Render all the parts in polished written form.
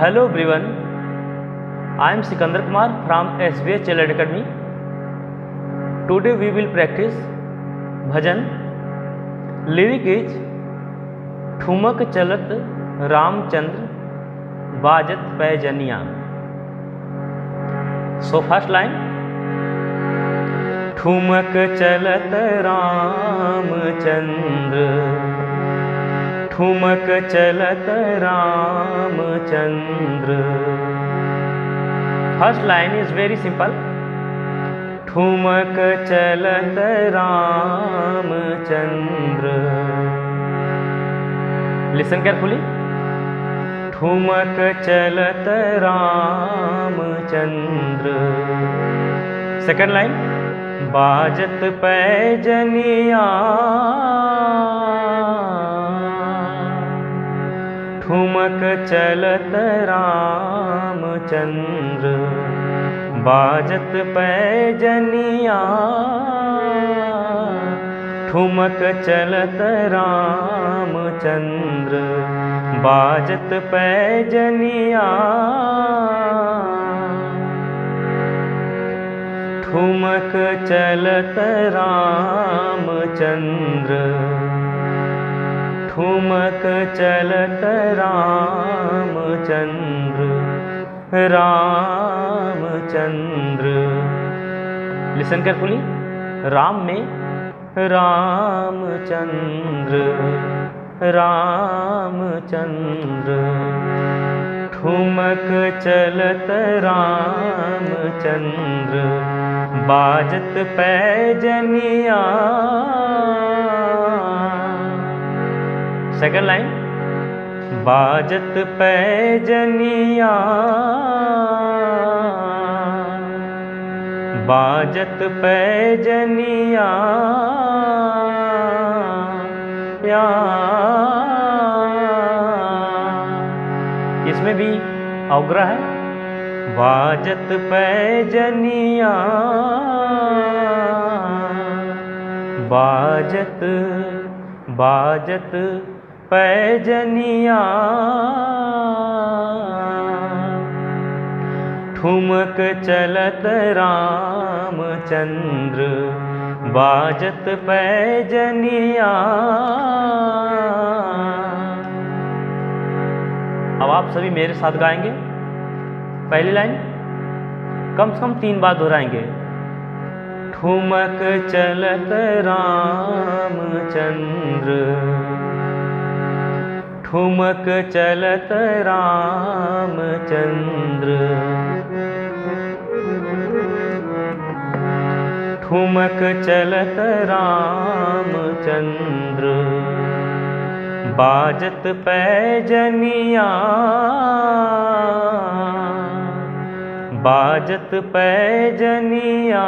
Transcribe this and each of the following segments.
Hello everyone, I am Sikandar Kumar from SBS Child Academy. Today we will practice bhajan. Lyric is ठुमक चलत रामचंद्र बाजत पैजनिया. So first line, ठुमक चलत रामचंद्र, ठुमक चलत Ramchandra. First line is very simple. ठुमक चलत रामचंद्र. Listen carefully. ठुमक चलत रामचंद्र. Second line, बाजत पैजनिया, ठुमक चलत रामचंद्र. बाजत पैजनिया, ठुमक चलत रामचंद्र. बाजत पैजनिया, ठुमक चलत रामचंद्र. ठुमक चलत रामचंद्र. रामचंद्र. Listen carefully. राम में रामचंद्र, रामचंद्र. ठुमक चलत रामचंद्र. बाजत पैजनिया. सेकंड लाइन, बाजत पैजनिया, बाजत पैजनिया. इसमें भी अवग्रह है. बाजत पैजनिया, बाजत बाजत पैजनिया. ठुमक चलत रामचंद्र. बाजत पैजनिया. अब आप सभी मेरे साथ गाएंगे. पहली लाइन कम से कम 3 बार दोहराएंगे. ठुमक चलत रामचंद्र, ठुमक चलत रामचंद्र. ठुमक चलत रामचंद्र. बाजत पैजनिया, बाजत पैजनिया.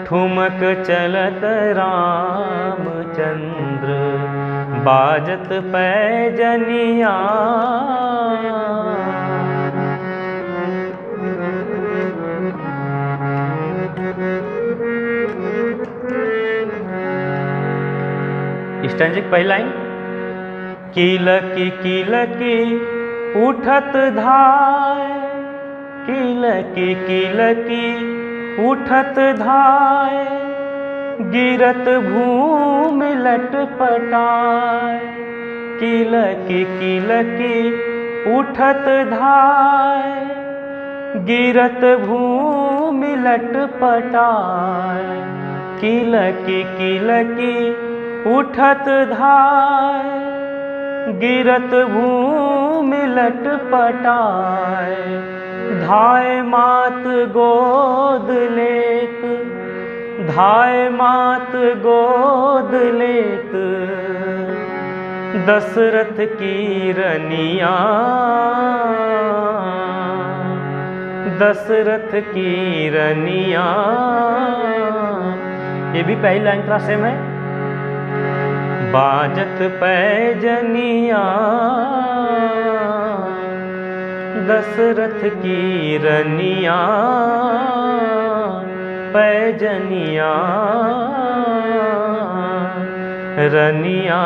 ठुमक चलत रामचंद्र. बाजत पैजनिया. स्टैंजा की पहली लाइन, किलकी किलकी उठत धाय, किलकी किलकी उठत धाय. गिरत भूमि लटपटाय. किलकी किलकी उठत धाय, गिरत भूमि लटपटाय. किलकी किलकी उठत धाय, गिरत भूमि लटपटाय. धाय मात गोद लेत, धाय मात गोद लेत. दशरथ की रनिया, दशरथ की रनिया. ये भी पहली लाइन का सेम है. बाजत पैजनिया, दशरथ की रनिया. पैजनिया, रनिया.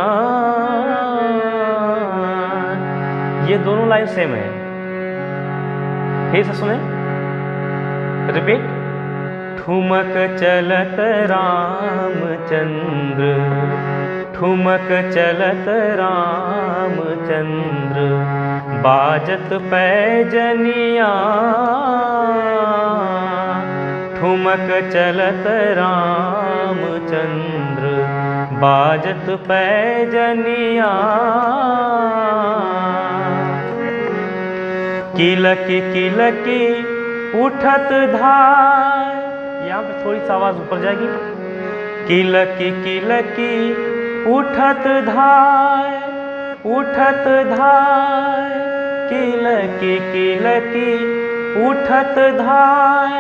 ये दोनों लाइन सेम है। फिर से सुने, रिपीट। ठुमक चलत रामचंद्र, ठुमक चलत रामचंद्र, बाजत पैजनिया। ठुमक चलत रामचंद्र, बाजत पैजनिया। किलकी किलकी उठत धार, यहाँ पे थोड़ी सी आवाज ऊपर जाएगी। किलकी किलकी उठत धार, उठत धार, किलकी किलकी उठत धार,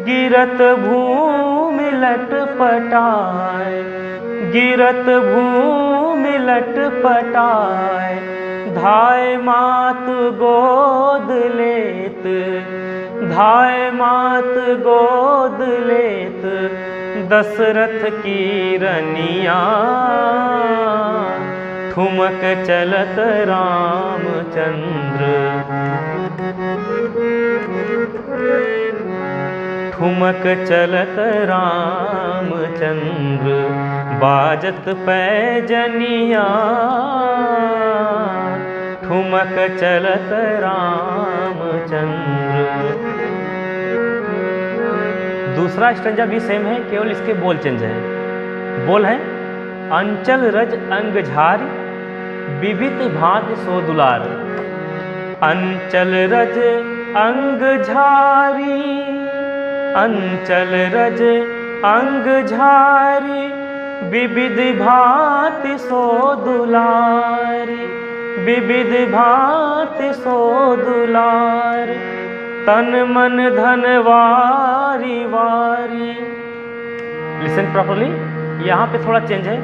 गिरत भूमि लटपटाए, गिरत भूमि लटपटाए। धाय मात गोद लेत, धाय मात गोद लेत, दशरथ की रनिया। ठुमक चलत रामचंद्र, ठुमक चलत रामचंद्र, बाजत पैजनिया। ठुमक चलत रामचंद्र। दूसरा स्टैंजा भी सेम है, केवल इसके बोल चेंज है। बोल है, अंचल रज अंग झारी, विविध भांति सो दुलार। अंचल रज अंग झारी, अंचल रज अंग झारी, विविध भांति सो दुलारी, विविध भांति सो दुलार। तन मन धन वारी वारी। लिसन प्रॉपरली, यहाँ पे थोड़ा चेंज है।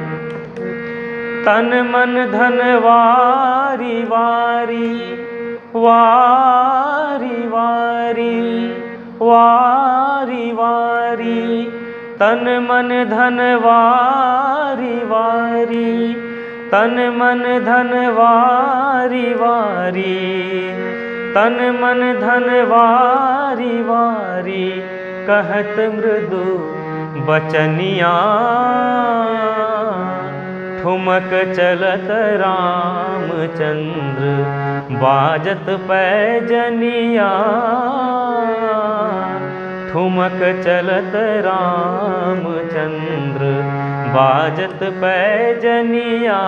तन मन धन वारी वारी, वारी वारी, वारी वारी। तन मन धन वारी वारी, तन मन धन वारी वारी, तन मन धन वारी वारी। कहत मृदु बचनिया, ठुमक चलत रामचंद्र, बाजत पैजनिया। ठुमक चलत रामचंद्र, बाजत पैजनिया।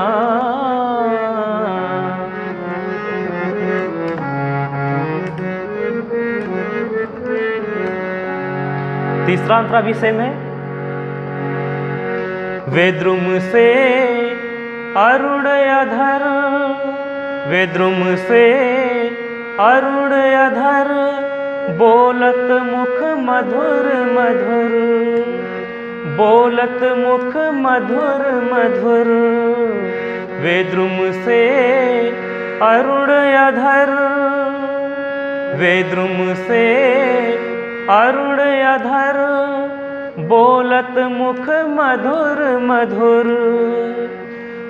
तीसरा अंतरा भी सेम है। वेद्रुम से अरुण अधर, वेद्रुम से अरुण अधर, बोलत मुख मधुर मधुर, बोलत मुख मधुर मधुर। वेद्रुम से अरुण अधर, वेद्रुम से अरुण अधर, बोलत मुख मधुर मधुर।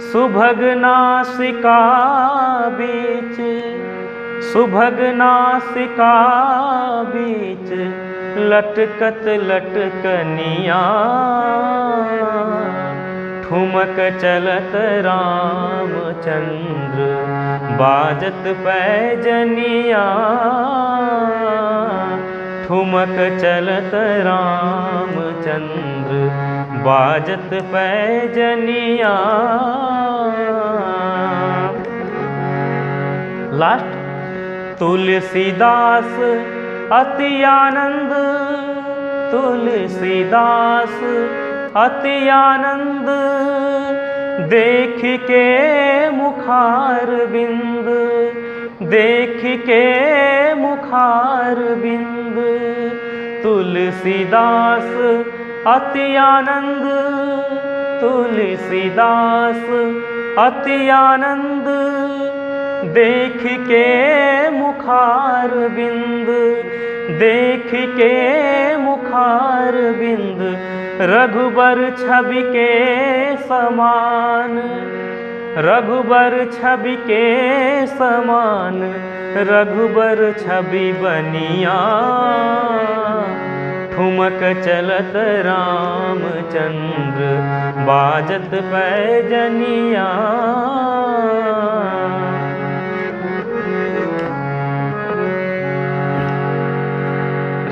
सुभग नासिका बीच, सुभग नासिका बीच, लटकत लटकनिया। ठुमक चलत रामचंद्र, बाजत पैजनिया। ठुमक चलत रामचंद्र, बाजत पैजनिया। लास्ट, तुलसीदास अति आनंद, तुलसीदास अति आनंद, देख के मुखार बिंद, देख के मुखार बिंद। तुलसीदास अति आनंद, तुलसीदास अति आनंद, देख के मुखार बिंद, देख के मुखार बिंद। रघुबर छवि के समान, रघुबर छवि के समान रघुबर छवि बनिया, ठुमक चलत रामचंद्र बाजत पैजनिया।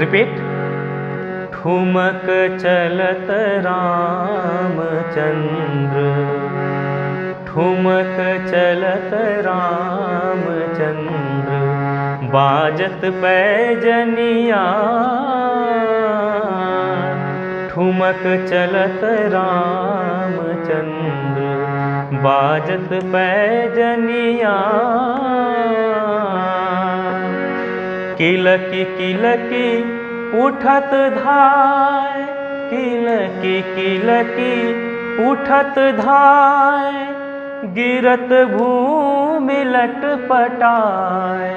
रिपीट। ठुमक चलत रामचंद्र, ठुमक चलत रामचंद्र बाजत पैजनिया, ठुमक चलत रामचंद्र बाजत पैजनिया। किलकी किलकी उठत धाय, किलकी किलकी उठत धाय, गिरत भूमि लटपटाय,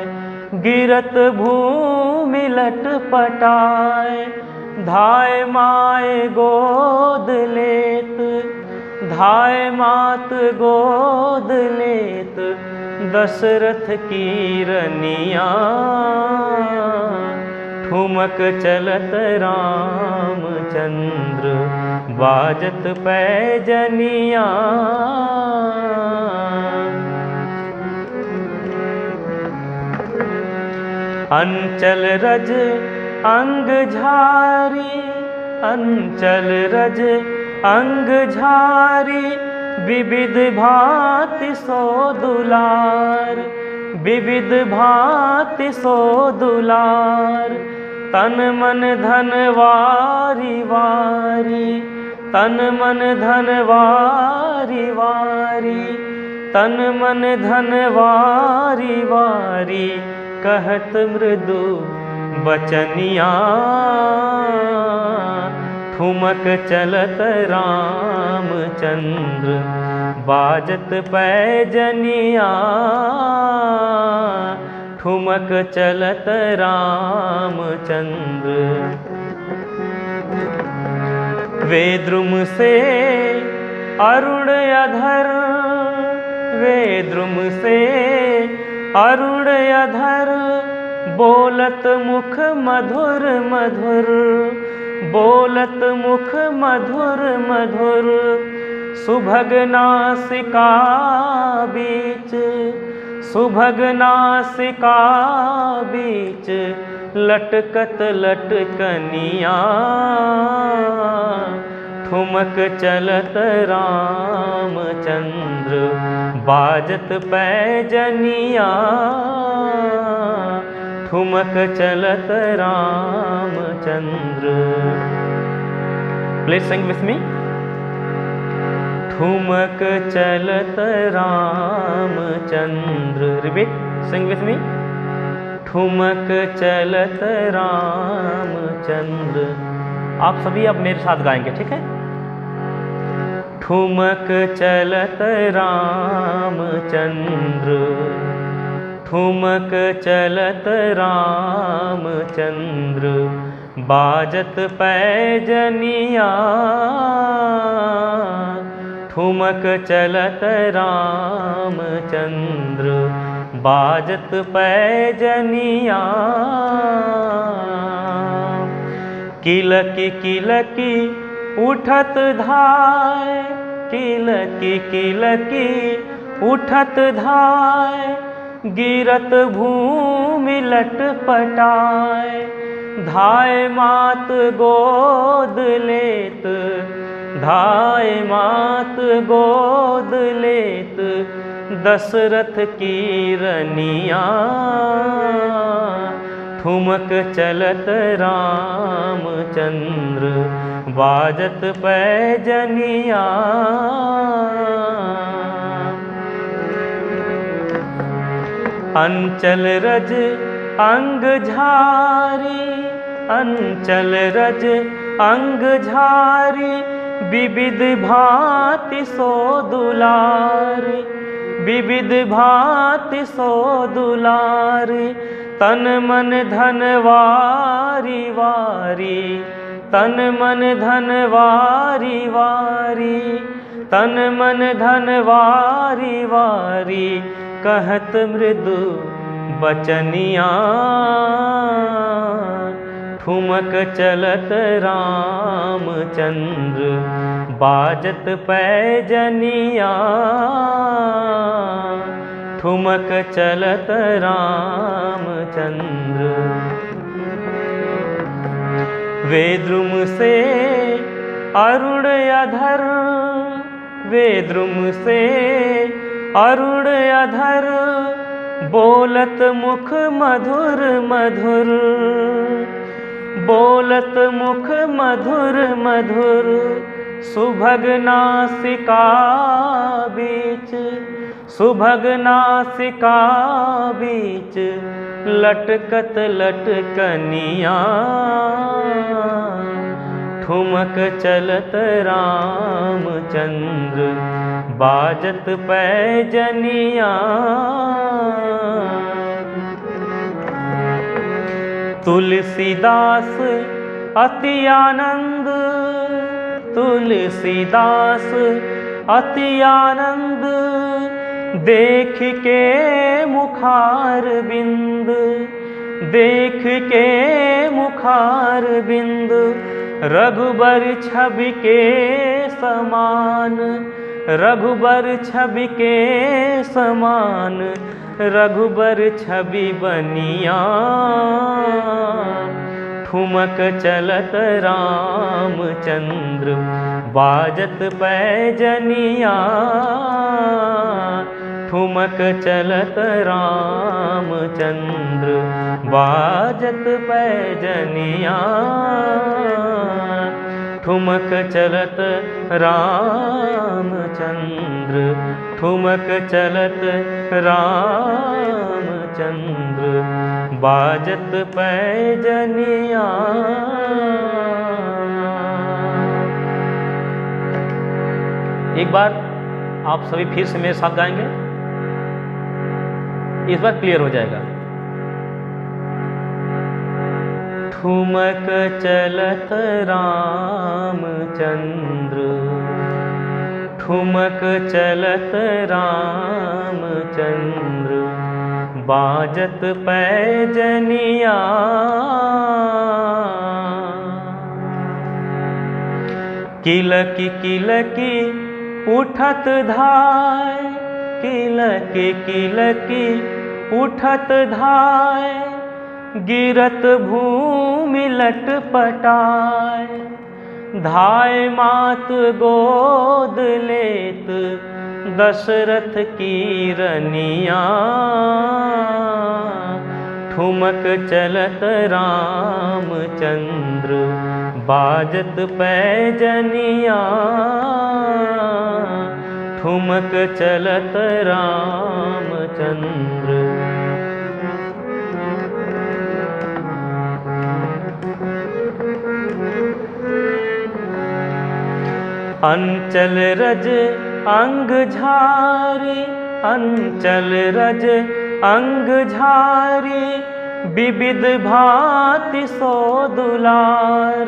गिरत भूमि लटपटाय। धाय माय गोद लेत, धाय मात गोद लेत, दशरथ की रनिया, ठुमक चलत रामचंद्र बाजत पैजनिया। अंचल रज अंग झारी, अंचल रज अंग झारी, विविध भांति सो दुलार, विविध भांति सो दुलार। तन मन धन वारी वारी, तन मन धन वारी वारी, तन मन धन वारी वारी, कहत मृदु बचनिया, ठुमक चलत रामचंद्र बाजत पैजनिया, ठुमक चलत रामचंद्र। वे द्रुम से अरुण अधर, वे द्रुम से अरुण अधर, बोलत मुख मधुर मधुर, बोलत मुख मधुर मधुर। सुभग नासिका बीच, सुभग नासिका बीच, लटकत लटकनिया, ठुमक चलत रामचंद्र बाजत पैजनिया, ठुमक चलत Ramchandra. Please sing with me. ठुमक चलत Ramchandra, repeat, Singh with me. ठुमक चलत रामचंद्र। आप सभी अब मेरे साथ गाएंगे, ठीक है। ठुमक चलत रामचंद्र, ठुमक चलत रामचंद्र बाजत पैजनिया, ठुमक चलत रामचंद्र बाजत पैजनिया। किलकी किलकी उठत धाय, किलकी किलकी उठत धाय, गिरत भूमि लटपटाय। धाय मात गोद लेत, धाय मात गोद लेत, दशरथ की रनिया, ठुमक चलत रामचंद्र बाजत पैजनिया। अंचल रज अंग झारी, अंचल रज अंग झारी, विविध भांति सो दुलारी, विविध भांति सो दुलारी। तन मन धन वारी वारी, तन मन धन वारी वारी, तन मन धन वारी वारी कहत मृदु बचनिया। ठुमक चलत रामचंद्र बाजत पैजनिया। ठुमक चलत रामचंद्र। वे द्रुम से अरुण अधर, वे द्रुम से अरुण अधर बोलत मुख मधुर मधुर। बोलत मुख मधुर मधुर सुभग नासिका बीच, सुभग नासिका बीच लटकत लटकनिया। ठुमक चलत रामचंद्र बाजत पैजनिया। तुलसीदास अति आनंद, तुलसीदास अति आनंद देख के मुखार बिंद, देख के मुखार बिंद रघुबर छवि के समान, रघुबर छवि के समान रघुबर छवि बनिया। ठुमक चलत रामचंद्र बाजत पैजनिया। ठुमक चलत रामचंद्र बाजत पैजनिया। ठुमक चलत रामचंद्र, ठुमक चलत रामचंद्र बाजत पैजनिया। एक बार आप सभी फिर से मेरे साथ गाएंगे, इस बार क्लियर हो जाएगा। ठुमक चलत रामचंद्र, ठुमक चलत रामचंद्र बाजत पैजनिया। किलकी किलकी उठत धाय, किलकी किलकी उठत धाय गिरत भूमि लटपटाय। धाय मात गोद लेत दशरथ की रनिया। ठुमक चलत रामचंद्र बाजत पैजनिया। ठुमक चलत रामचंद्र। अंचल रज अंग झारी, अंचल रज अंग झारी विविध भांति सो दुलार,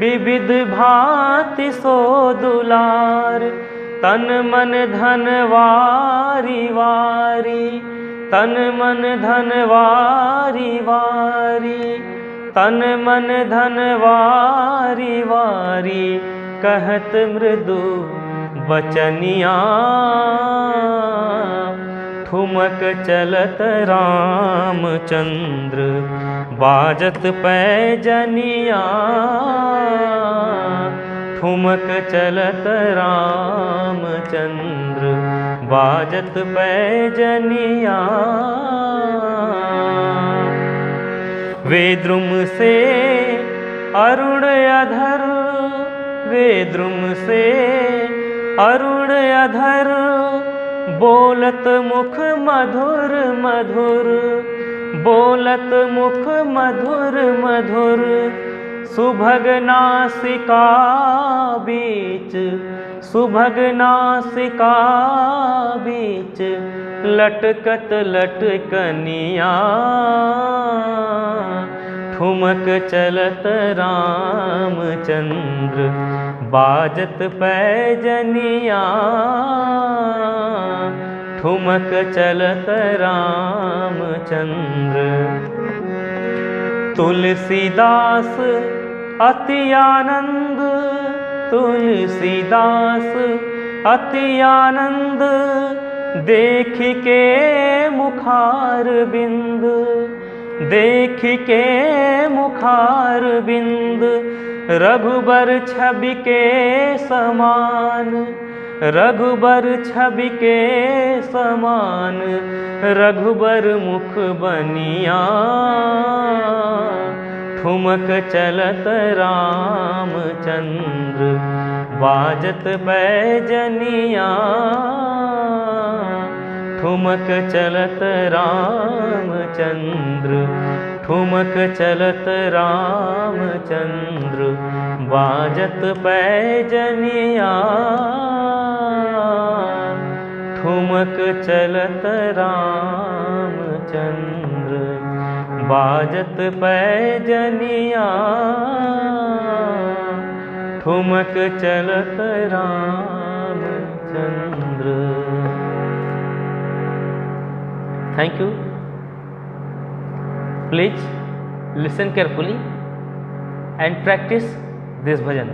विविध भांति सो दुलार। तन मन धन वारी वारी, तन मन धन वारी वारी, तन मन धन वारी वारी कहत मृदु बचनिया। ठुमक चलत रामचंद्र बाजत पैजनिया। ठुमक चलत रामचंद्र बाजत पैजनिया। वे द्रुम से अरुण अधर, वे द्रुम से अरुण अधर बोलत मुख मधुर मधुर, बोलत मुख मधुर मधुर। सुभग नासिका बीच, सुभग नासिका बीच लटकत लटकनिया। ठुमक चलत रामचंद्र बाजत पैजनिया ठुमक चलत रामचंद्र। तुलसीदास अति आनंद, तुलसीदास अति आनंद, देख के मुखार बिंद, देख के मुखार बिंद, रघुबर छवि के समान, रघुबर छवि के समान, रघुबर मुख बनिया ठुमक चलत रामचंद्र। बाजत पैजनिया ठुमक चलत रामचंद्र, ठुमक चलत रामचंद्र। बाजत पैजनिया ठुमक चलत रामचंद्र, बाजत पैजनिया ठुमक चलत Ramchandra. Thank you. Please listen carefully and practice this bhajan.